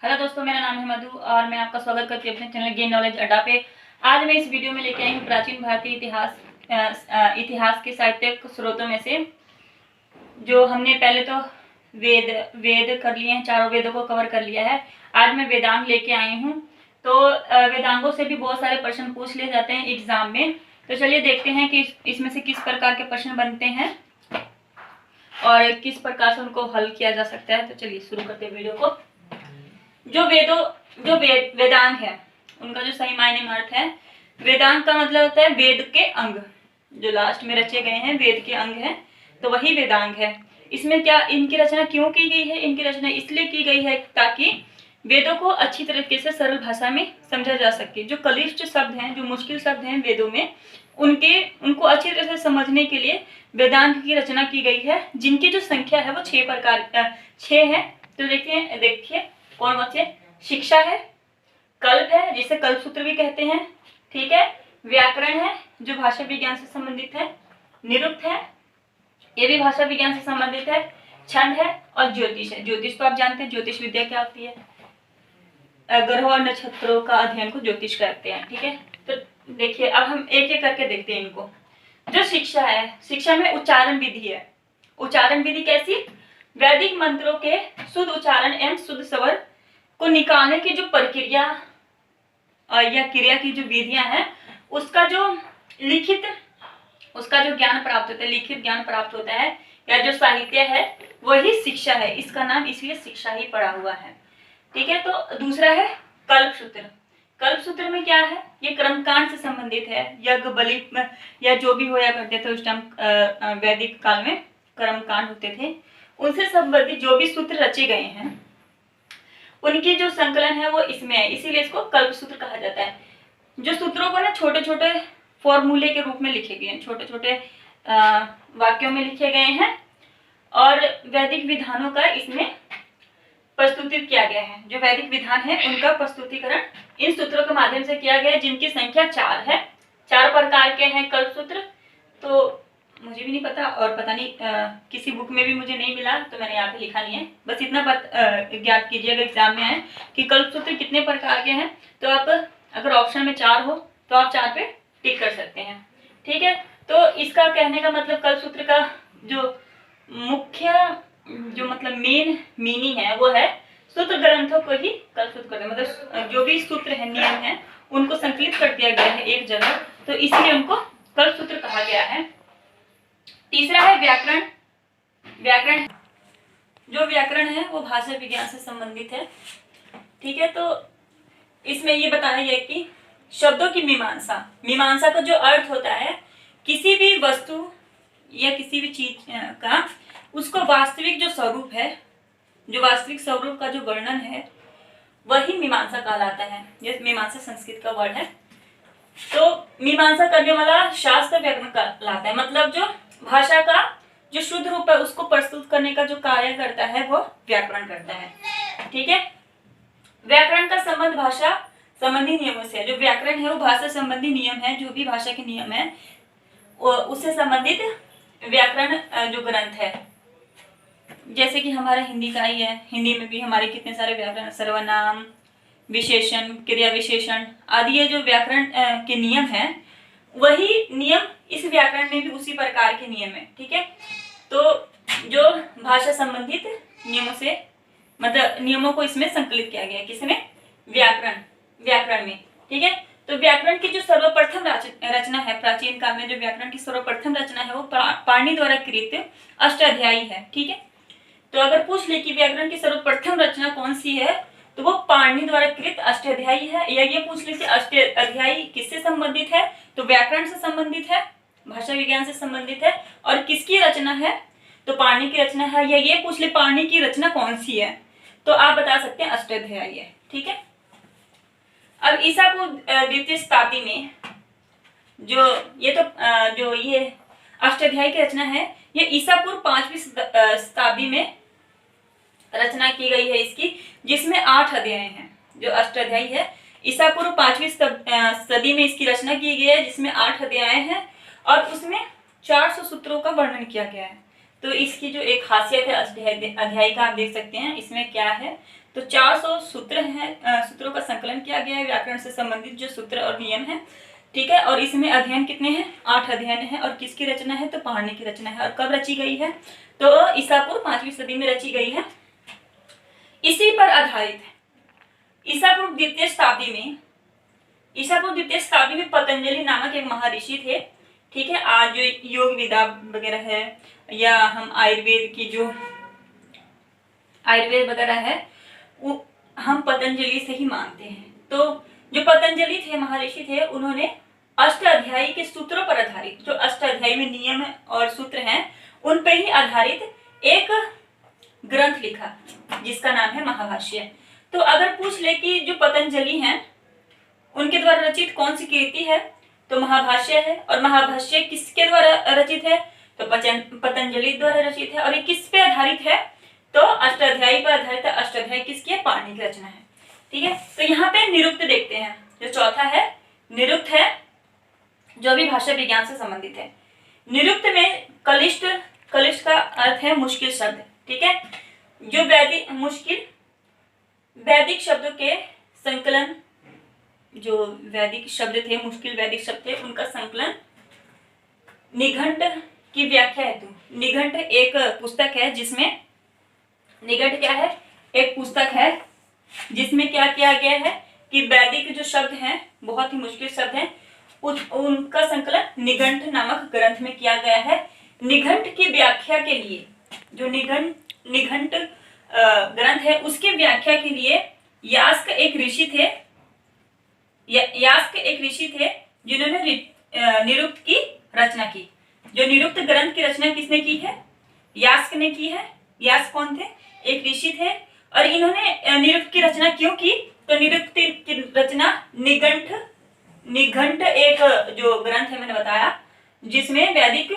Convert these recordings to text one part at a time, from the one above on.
Hello दोस्तों, मेरा नाम है मधु और मैं आपका स्वागत करती हूँ अपने चैनल गेन नॉलेज अड्डा पे। आज मैं इस वीडियो में लेके आई हूँ प्राचीन भारतीय इतिहास के साहित्यिक स्रोतों में से जो हमने पहले तो वेद कर लिए हैं, चारों वेदों को कवर कर लिया है। आज मैं वेदांग लेके आई हूँ। तो वेदांगों से भी बहुत सारे प्रश्न पूछ लिए जाते हैं एग्जाम में। तो चलिए देखते हैं कि इसमें से किस प्रकार के प्रश्न बनते हैं और किस प्रकार से उनको हल किया जा सकता है। तो चलिए शुरू करते हैं वीडियो को। वेदांग है, उनका जो सही मायने में अर्थ है, वेदांग का मतलब होता है वेद के अंग, जो लास्ट में रचे गए हैं वेद के अंग हैं, तो वही वेदांग है। इसमें क्या इनकी रचना क्यों की गई है? इनकी रचना इसलिए की गई है ताकि वेदों को अच्छी तरीके से सरल भाषा में समझा जा सके। जो क्लिष्ट शब्द हैं, जो मुश्किल शब्द हैं वेदों में, उनको अच्छी तरह से समझने के लिए वेदांग की रचना की गई है, जिनकी जो संख्या है वो 6 है। तो देखिए कौन कौन से? शिक्षा है, कल्प है जिसे कल्प सूत्र भी कहते हैं, ठीक है, व्याकरण है जो भाषा विज्ञान से संबंधित है, निरुक्त है ये भी भाषा विज्ञान से संबंधित है, छंद है और ज्योतिष है। ज्योतिष तो आप जानते हैं, ज्योतिष विद्या क्या होती है? ग्रहों और नक्षत्रों का अध्ययन को ज्योतिष कहते हैं, ठीक है। तो देखिए अब हम एक एक करके देखते हैं इनको। जो शिक्षा है, शिक्षा में उच्चारण विधि है। उच्चारण विधि कैसी? वैदिक मंत्रों के शुद्ध उच्चारण एवं शुद्ध स्वर को निकालने की जो प्रक्रिया या क्रिया की जो विधियां हैं, उसका जो ज्ञान प्राप्त होता है, लिखित ज्ञान प्राप्त होता है, या जो साहित्य है वही शिक्षा है। इसका नाम इसलिए शिक्षा ही पड़ा हुआ है, ठीक है। तो दूसरा है कल्प सूत्र। कल्प सूत्र में क्या है? ये कर्मकांड से संबंधित है। यज्ञ बलि या जो भी होया करते थे उस टाइम वैदिक काल में कर्मकांड होते थे, उनसे संबंधित जो भी सूत्र रचे गए हैं उनकी जो संकलन है वो इसमें है, इसीलिए इसको कल्प सूत्र कहा जाता है। जो सूत्रों को ना छोटे छोटे फॉर्मूले के रूप में लिखे गए हैं, छोटे छोटे वाक्यों में लिखे गए हैं और वैदिक विधानों का इसमें प्रस्तुतित किया गया है। जो वैदिक विधान है उनका प्रस्तुतिकरण इन सूत्रों के माध्यम से किया गया है, जिनकी संख्या 4 है। 4 प्रकार के हैं कल्प सूत्र। तो मुझे भी नहीं पता और पता नहीं किसी बुक में भी मुझे नहीं मिला, तो मैंने यहाँ पे लिखा नहीं है। बस इतना ज्ञात कीजिएगा एग्जाम में है कि कल्प सूत्र कितने प्रकार के हैं। तो आप अगर ऑप्शन में 4 हो तो आप 4 पे टिक कर सकते हैं, ठीक है। तो इसका कहने का मतलब कल्प सूत्र का जो मुख्य मतलब मेन मीनिंग है वो है सूत्र ग्रंथों को ही कल्प सूत्र करते हैं। मतलब जो भी सूत्र है, नियम है, उनको संकलित कर दिया गया है एक जगह, तो इसलिए उनको कल्प सूत्र कहा गया है। तीसरा है व्याकरण। व्याकरण, जो व्याकरण है वो भाषा विज्ञान से संबंधित है, ठीक है। तो इसमें ये बताया गया कि शब्दों की मीमांसा का जो अर्थ होता है किसी भी वस्तु या किसी भी चीज का उसको वास्तविक जो स्वरूप है, जो वास्तविक स्वरूप का जो वर्णन है वही मीमांसा कहलाता है। ये मीमांसा संस्कृत का वर्ड है। तो मीमांसा करने वाला शास्त्र व्याकरण कहलाता है। मतलब जो भाषा का जो शुद्ध रूप है उसको प्रस्तुत करने का जो कार्य करता है वो व्याकरण करता है, ठीक है। व्याकरण का संबंध भाषा संबंधी नियमों से है। जो व्याकरण है वो भाषा संबंधी नियम है, जो भी भाषा के नियम है उससे संबंधित व्याकरण जो ग्रंथ है, जैसे कि हमारा हिंदी का ही है। हिंदी में भी हमारे कितने सारे व्याकरण, सर्वनाम, विशेषण, क्रिया विशेषण आदि ये जो व्याकरण के नियम हैं, वही नियम इस व्याकरण में भी उसी प्रकार के नियम है, ठीक है। तो जो भाषा संबंधित नियमों से मतलब नियमों को इसमें संकलित किया गया है, किसमें? व्याकरण में, ठीक है। तो व्याकरण की जो सर्वप्रथम रचना है, प्राचीन काल में जो व्याकरण की सर्वप्रथम रचना है वो पाणिनि द्वारा कृत अष्टाध्यायी है, ठीक है। तो अगर पूछ ले कि व्याकरण की सर्वप्रथम रचना कौन सी है, तो वो पाणिनि द्वारा कृत अष्टाध्यायी है। या ये पूछ ले कि अष्टाध्यायी किससे संबंधित है, तो व्याकरण से संबंधित है, भाषा विज्ञान से संबंधित है। और किसकी रचना है, तो पाणिनि की रचना है। या ये पूछ ले पाणिनि की रचना कौन सी है, तो आप बता सकते हैं अष्टाध्यायी है, ठीक है। अब ईसा पूर्व द्वितीय शताब्दी में जो ये अष्टाध्यायी की रचना है, ये ईसा पूर्व 5वीं शताब्दी में रचना की गई है इसकी, जिसमें 8 अध्याय हैं। जो अष्टाध्यायी है ईसा पूर्व 5वीं सदी में इसकी रचना की गई है, जिसमें 8 अध्याय हैं और उसमें 400 सूत्रों का वर्णन किया गया है। तो इसकी जो एक खासियत है अध्याय का, आप देख सकते हैं इसमें क्या है, तो 400 सूत्र हैं, सूत्रों का संकलन किया गया है, व्याकरण से संबंधित जो सूत्र और नियम है, ठीक है। और इसमें अध्ययन कितने हैं? 8 अध्ययन है। और किसकी रचना है? तो पहाड़नी की रचना है। और कब रची गई है? तो ईसा पूर्व 5वीं सदी में रची गई है। इसी पर आधारित ईसा पूर्व द्वितीय शताब्दी में पतंजलि नामक एक महर्षि थे, ठीक है। आज जो योग विद्या वगैरह है या हम आयुर्वेद वगैरह है वो हम पतंजलि से ही मानते हैं। तो जो पतंजलि थे, महर्षि थे, उन्होंने अष्टाध्यायी के सूत्रों पर आधारित, जो अष्टाध्यायी में नियम और सूत्र हैं उन पर ही आधारित एक ग्रंथ लिखा जिसका नाम है महाभाष्य। तो अगर पूछ ले कि जो पतंजलि हैं उनके द्वारा रचित कौन सी कृति है, तो महाभाष्य है। और महाभाष्य किसके द्वारा रचित है? तो पतंजलि द्वारा रचित है। और ये किस पे आधारित है? तो अष्टाध्यायी पर आधारित है। अष्टाध्यायी किसकी है? पाणिनि की रचना है, ठीक है। तो यहाँ पे निरुक्त देखते हैं, जो चौथा है निरुक्त है, जो भी भाषा विज्ञान से संबंधित है। निरुक्त में कलिष्ट का अर्थ है मुश्किल शब्द, ठीक है। जो वैदिक शब्दों के संकलन, जो वैदिक शब्द थे, मुश्किल वैदिक शब्द थे, उनका संकलन निघंट की व्याख्या हेतु। निघंट एक पुस्तक है जिसमें, निघंट क्या है? एक पुस्तक है जिसमें क्या किया गया है कि वैदिक जो शब्द हैं, बहुत ही मुश्किल शब्द हैं, उनका संकलन निघंट नामक ग्रंथ में किया गया है। निघंट की व्याख्या के लिए, जो निघंट ग्रंथ है उसकी व्याख्या के लिए यास्क एक ऋषि थे जिन्होंने निरुक्त की रचना की। जो निरुक्त ग्रंथ की रचना किसने की है? यास्क ने की है। यास्क कौन थे? एक ऋषि थे। और इन्होंने निरुक्त की रचना क्यों की? तो निरुक्त की रचना निघंट एक जो ग्रंथ है, मैंने बताया, जिसमें वैदिक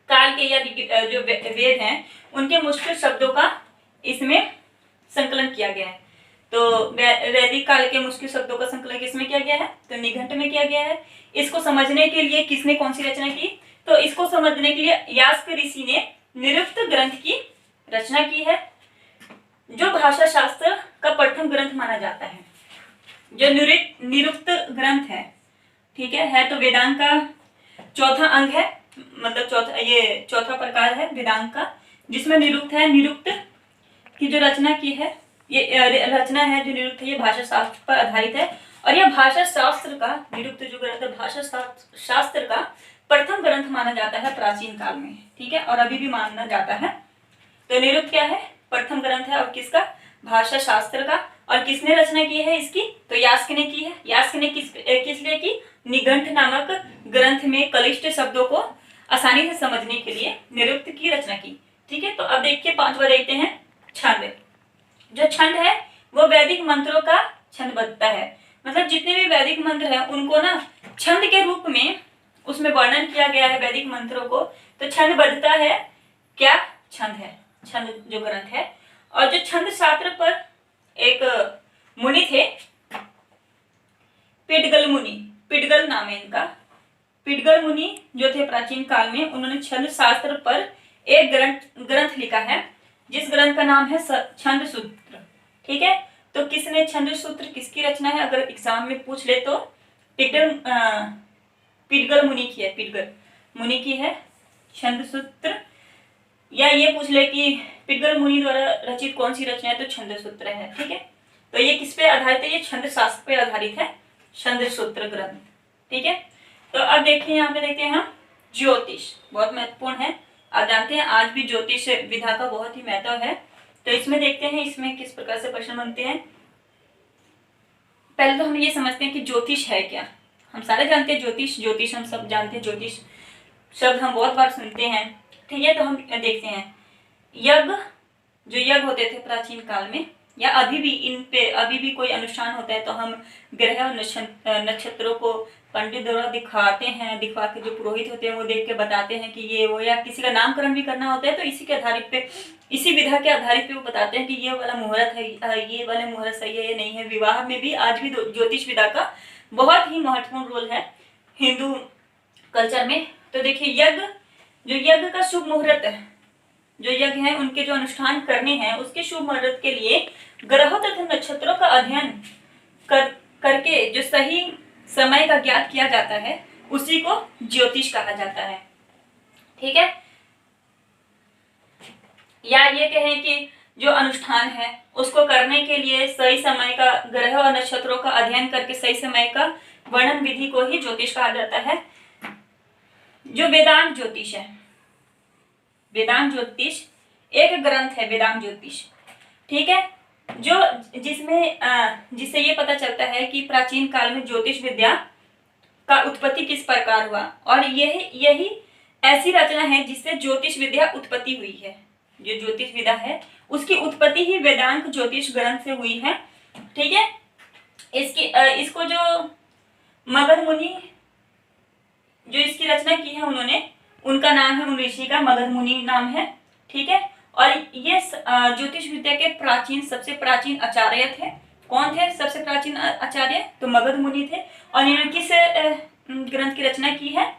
काल के या जो वेद हैं उनके मुश्किल शब्दों का इसमें संकलन किया गया है। तो वैदिक काल के मुश्किल शब्दों का संकलन किसमें किया गया है? तो निघंट में किया गया है। इसको समझने के लिए किसने कौन सी रचना की? तो इसको समझने के लिए यास्क ऋषि ने निरुक्त ग्रंथ की रचना की है, जो भाषा शास्त्र का प्रथम ग्रंथ माना जाता है। जो निरुक्त ग्रंथ है, ठीक है तो वेदांग का चौथा अंग है, मतलब चौथा प्रकार है वेदांग का, जिसमें निरुक्त है। निरुक्त की जो रचना की है, ये रचना है जो निरुक्त है, ये भाषा शास्त्र पर आधारित है। और यह भाषा शास्त्र का, निरुक्त जो ग्रंथ है, भाषा शास्त्र का प्रथम ग्रंथ माना जाता है प्राचीन काल में, ठीक है, और अभी भी माना जाता है। तो निरुक्त क्या है? प्रथम ग्रंथ है। और किसका? भाषा शास्त्र का। और किसने रचना की है इसकी? तो यास्क ने की है। यास्क ने किस लिए की? निघंट नामक ग्रंथ में कलिष्ट शब्दों को आसानी से समझने के लिए निरुक्त की रचना की, ठीक है। तो अब देखिए पांचवा देखते हैं छंद। जो छंद है वो वैदिक मंत्रों का छंदबद्धता है। मतलब जितने भी वैदिक मंत्र हैं उनको ना छंद के रूप में उसमें वर्णन किया गया है वैदिक मंत्रों को। तो छंदबद्धता है क्या? छंद है, छंद जो ग्रंथ है। और जो छंद शास्त्र पर एक मुनि थे, पिडगल नाम है इनका। पिडगल मुनि जो थे प्राचीन काल में, उन्होंने छंद शास्त्र पर एक ग्रंथ लिखा है, जिस ग्रंथ का नाम है छंद सूत्र, ठीक है। तो किसने छंद सूत्र किसकी रचना है? अगर एग्जाम में पूछ ले तो पिडगल मुनि की है, पिडगल मुनि की है छंद सूत्र। या ये पूछ ले कि पिडगल मुनि द्वारा रचित कौन सी रचना है? तो छंद सूत्र है, ठीक है। तो ये किस पे आधारित है? ये छंद शास्त्र पे आधारित है, छंद सूत्र ग्रंथ, ठीक है। तो अब देखिए यहाँ पे देखते हैं हम ज्योतिष, बहुत महत्वपूर्ण है। आप जानते हैं आज भी ज्योतिष विधा का बहुत ही महत्व है। तो इसमें देखते हैं इसमें किस प्रकार से प्रश्न बनते हैं। पहले तो हम ये समझते हैं कि ज्योतिष है क्या। हम सारे जानते हैं ज्योतिष हम सब जानते हैं, ज्योतिष शब्द हम बहुत बार सुनते हैं, ठीक है। तो हम देखते हैं जो यज्ञ होते थे प्राचीन काल में, या अभी भी इन पे अभी भी कोई अनुष्ठान होता है तो हम ग्रह और नक्षत्रों को पंडित द्वारा दिखवा के जो पुरोहित होते हैं वो देख के बताते हैं कि ये वो, या किसी का नामकरण भी करना होता है तो इसी के आधारित पे, इसी विधा के आधारित पे वो बताते हैं कि ये वाला मुहूर्त है, ये वाला मुहूर्त सही है, ये नहीं है। विवाह में भी आज भी ज्योतिष विधा का बहुत ही महत्वपूर्ण रोल है हिंदू कल्चर में। तो देखिए यज्ञ का शुभ मुहूर्त है, जो यज्ञ हैं उनके जो अनुष्ठान करने हैं उसके शुभ मुहूर्त के लिए ग्रहों तथा नक्षत्रों का अध्ययन करके जो सही समय का ज्ञात किया जाता है उसी को ज्योतिष कहा जाता है। ठीक है, या ये कहें कि जो अनुष्ठान है उसको करने के लिए सही समय का ग्रह और नक्षत्रों का अध्ययन करके सही समय का वर्णन विधि को ही ज्योतिष कहा जाता है। जो वेदांत ज्योतिष है, वेदांत ज्योतिष एक ग्रंथ है, वेदांत ज्योतिष। ठीक है, जो जिससे ये पता चलता है कि प्राचीन काल में ज्योतिष विद्या का उत्पत्ति किस प्रकार हुआ, और यही ऐसी रचना है जिससे ज्योतिष विद्या उत्पत्ति हुई है। जो ज्योतिष विद्या है उसकी उत्पत्ति ही वेदांत ज्योतिष ग्रंथ से हुई है। ठीक है, इसको जो मगध मुनि जो इसकी रचना की है उन्होंने, उनका नाम है, उन ऋषि का मगध मुनि नाम है। ठीक है, और ये ज्योतिष विद्या के सबसे प्राचीन आचार्य थे। कौन थे सबसे प्राचीन आचार्य? तो मगध मुनि थे। और इन्होंने किस ग्रंथ की रचना की है?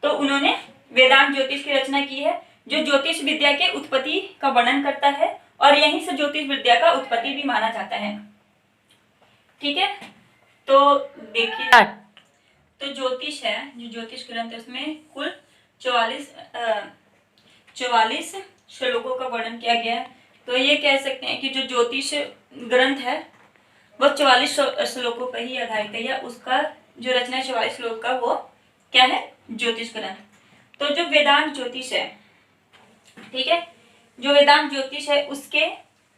तो उन्होंने वेदांत ज्योतिष की रचना की है, जो ज्योतिष विद्या के उत्पत्ति का वर्णन करता है और यहीं से ज्योतिष विद्या का उत्पत्ति भी माना जाता है। ठीक है, तो देखिए, तो ज्योतिष है, जो ज्योतिष ग्रंथ है उसमें कुल 44 श्लोकों का वर्णन किया गया है। तो ये कह सकते हैं कि जो ज्योतिष ग्रंथ है वह 44 श्लोकों पर ही आधारित है, या उसका जो रचना 44 श्लोक का वो क्या है? ज्योतिष ग्रंथ। तो जो वेदांत ज्योतिष है, ठीक है, जो वेदांत ज्योतिष है उसके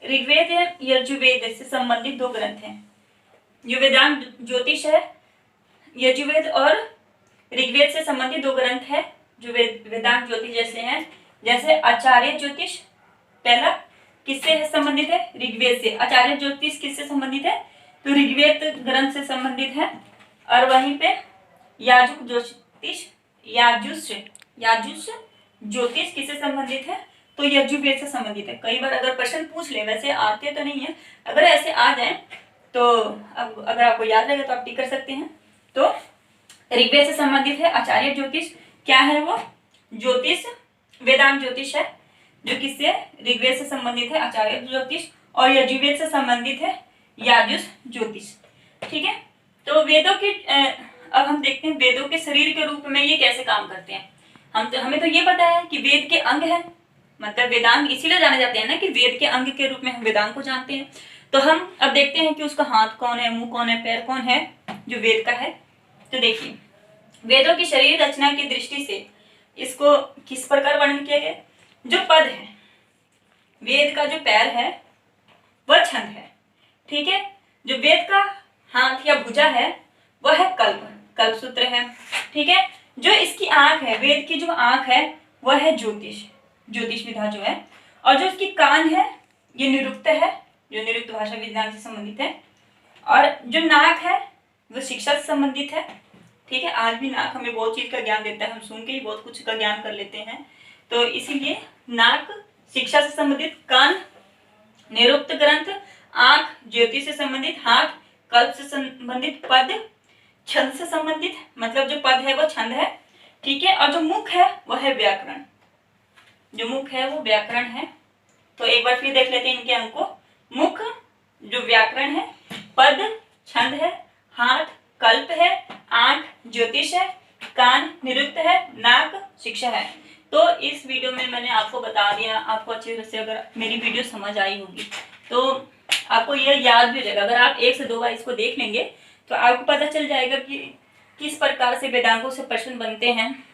ऋग्वेद या यजुर्वेद से संबंधित 2 ग्रंथ हैं। जो वेदांत ज्योतिष है यजुर्वेद और ऋग्वेद से संबंधित 2 ग्रंथ है जो वेदांत ज्योतिष जैसे हैं। जैसे आचार्य ज्योतिष, पहला किससे संबंधित है? ऋग्वेद से। आचार्य ज्योतिष किससे संबंधित है? तो ऋग्वेद ग्रंथ से संबंधित है। और वहीं पे याजुष ज्योतिष ज्योतिष किससे संबंधित है? तो यजुर्वेद से संबंधित है। कई बार अगर प्रश्न पूछ ले, वैसे आते तो नहीं है, अगर ऐसे आ जाए तो अब अगर आपको याद रहेगा तो आप टिक कर सकते हैं। तो ऋग्वेद से संबंधित है आचार्य ज्योतिष। क्या है वो? ज्योतिष वेदांत ज्योतिष है, जो किससे? ऋग्वेद से संबंधित है आचार्य ज्योतिष, और यजुर्वेद से संबंधित है याजुष ज्योतिष। ठीक है, तो वेदों के अब हम देखते हैं वेदों के शरीर के रूप में ये कैसे काम करते हैं। हमें तो ये पता है कि वेद के अंग है, मतलब वेदांग इसीलिए जाने जाते हैं ना कि वेद के अंग के रूप में हम वेदांग को जानते हैं। तो हम अब देखते हैं कि उसका हाथ कौन है, मुंह कौन है, पैर कौन है जो वेद का है। तो देखिए, वेदों की शरीर रचना की दृष्टि से इसको किस प्रकार वर्णन किया गया? जो पद है, वेद का जो पैर है वह छंद है। ठीक है, जो वेद का हाथ या भुजा है वह है कल्प सूत्र है। ठीक है, जो इसकी आंख है, वेद की जो आंख है वह है ज्योतिष विधा जो है। और जो इसकी कान है ये निरुक्त है, जो निरुक्त भाषा विज्ञान से संबंधित है। और जो नाक है वो शिक्षा से संबंधित है। ठीक है, आज भी नाक हमें बहुत चीज का ज्ञान देता है, हम सुन के ही बहुत कुछ का ज्ञान कर लेते हैं। तो इसीलिए नाक शिक्षा से संबंधित, कान निरुक्त ग्रंथ, आंख ज्योतिष से संबंधित, हाथ कल्प से संबंधित, पद छंद से संबंधित, मतलब जो पद है वो छंद है। ठीक है, और जो मुख है वह है व्याकरण। जो मुख है वो व्याकरण है। तो एक बार फिर देख लेते हैं इनके अंग को। मुख जो व्याकरण है, पद छंद है, हाथ कल्प है, आंख ज्योतिष है, कान निरुक्त है, नाक शिक्षा है। तो इस वीडियो में मैंने आपको बता दिया। आपको अच्छी तरह से अगर मेरी वीडियो समझ आई होगी तो आपको यह याद भी रहेगा। अगर आप 1 से 2 बार इसको देख लेंगे तो आपको पता चल जाएगा कि किस प्रकार से वेदांगों से प्रश्न बनते हैं।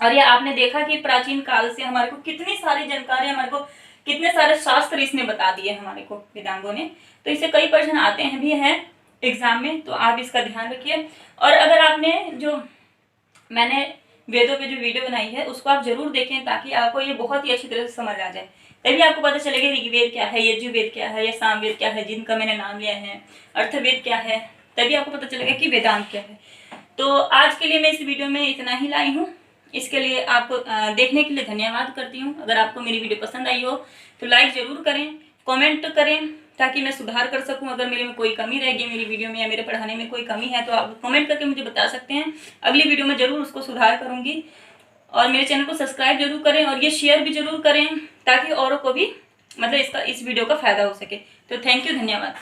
और ये आपने देखा कि प्राचीन काल से हमारे को कितनी सारी जानकारी, हमारे को कितने सारे शास्त्र इसने बता दिए हमारे को वेदांगों ने। तो इससे कई प्रश्न आते हैं भी हैं एग्जाम में, तो आप इसका ध्यान रखिए। और अगर आपने जो मैंने वेदों पे जो वीडियो बनाई है उसको आप जरूर देखें, ताकि आपको ये बहुत ही अच्छी तरह से समझ आ जाए। तभी आपको पता चलेगा ऋग्वेद क्या है, यजुर्वेद क्या है, या सामवेद क्या है जिनका मैंने नाम लिया है, अर्थवेद क्या है, तभी आपको पता चलेगा कि वेदांत क्या है। तो आज के लिए मैं इस वीडियो में इतना ही लाई हूँ। इसके लिए आपको देखने के लिए धन्यवाद करती हूँ। अगर आपको मेरी वीडियो पसंद आई हो तो लाइक ज़रूर करें, कमेंट करें, ताकि मैं सुधार कर सकूं। अगर मेरे में कोई कमी रहेगी मेरी वीडियो में या मेरे पढ़ाने में कोई कमी है तो आप कमेंट करके मुझे बता सकते हैं। अगली वीडियो में ज़रूर उसको सुधार करूँगी। और मेरे चैनल को सब्सक्राइब जरूर करें और ये शेयर भी जरूर करें ताकि औरों को भी मतलब इस वीडियो का फायदा हो सके। तो थैंक यू, धन्यवाद।